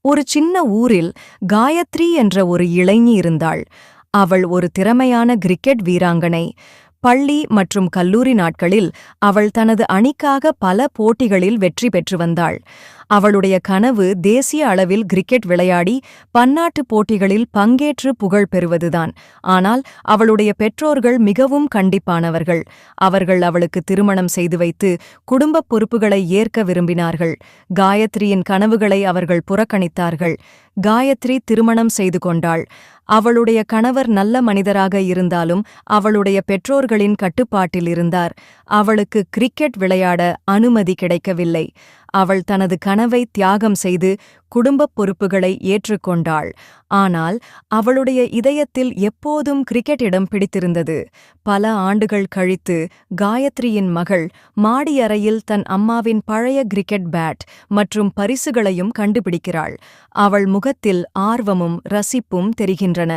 ஒரு சின்ன ஊரில் காயத்ரி என்ற ஒரு இளைஞி இருந்தாள். அவள் ஒரு திறமையான கிரிக்கெட் வீராங்கனை. பள்ளி மற்றும் கல்லூரி நாட்களில் அவள் தனது அணிக்காக பல போட்டிகளில் வெற்றி பெற்று வந்தாள். அவளுடைய கனவு தேசிய அளவில் கிரிக்கெட் விளையாடி பன்னாட்டுப் போட்டிகளில் பங்கேற்று புகழ் பெறுவதுதான். ஆனால் அவளுடைய பெற்றோர்கள் மிகவும் கண்டிப்பானவர்கள். அவர்கள் அவளுக்கு திருமணம் செய்து வைத்து குடும்பப் பொறுப்புகளை ஏற்க விரும்பினார்கள். காயத்ரியின் கனவுகளை அவர்கள் புறக்கணித்தார்கள். காயத்ரி திருமணம் செய்து கொண்டாள். அவளுடைய கணவர் நல்ல மனிதராக இருந்தாலும் அவளுடைய பெற்றோர்களின் கட்டுப்பாட்டில் இருந்தார். அவளுக்கு கிரிக்கெட் விளையாட அனுமதி கிடைக்கவில்லை. அவள் தனது கனவை தியாகம் செய்து குடும்பப் பொறுப்புகளை ஏற்றுக்கொண்டாள். ஆனால் அவளுடைய இதயத்தில் எப்போதும் கிரிக்கெட் இடம் பிடித்திருந்தது. பல ஆண்டுகள் கழித்து காயத்ரியின் மகள் மாடியறையில் தன் அம்மாவின் பழைய கிரிக்கெட் பேட் மற்றும் பரிசுகளையும் கண்டுபிடிக்கிறாள். அவள் முகத்தில் ஆர்வமும் ரசிப்பும் தெரிகின்றன.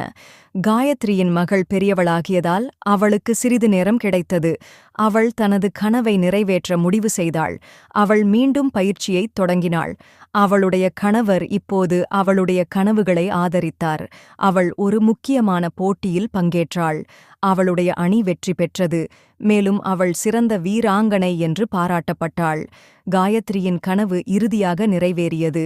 காயத்ரியின் மகள் பெரியவளாகியதால் அவளுக்கு சிறிது நேரம் கிடைத்தது. அவள் தனது கனவை நிறைவேற்ற முடிவு செய்தாள். அவள் மீண்டும் பயிற்சியைத் தொடங்கினாள். அவளுடைய கணவர் இப்போது அவளுடைய கனவுகளை ஆதரித்தார். அவள் ஒரு முக்கியமான போட்டியில் பங்கேற்றாள். அவளுடைய அணி வெற்றி பெற்றது. மேலும் அவள் சிறந்த வீராங்கனை என்று பாராட்டப்பட்டாள். காயத்ரியின் கனவு இறுதியாக நிறைவேறியது.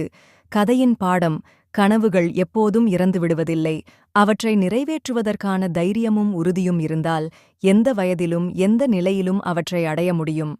கதையின் பாடம்: கனவுகள் எப்போதும் இறந்துவிடுவதில்லை. அவற்றை நிறைவேற்றுவதற்கான தைரியமும் உறுதியும் இருந்தால் எந்த வயதிலும் எந்த நிலையிலும் அவற்றை அடைய முடியும்.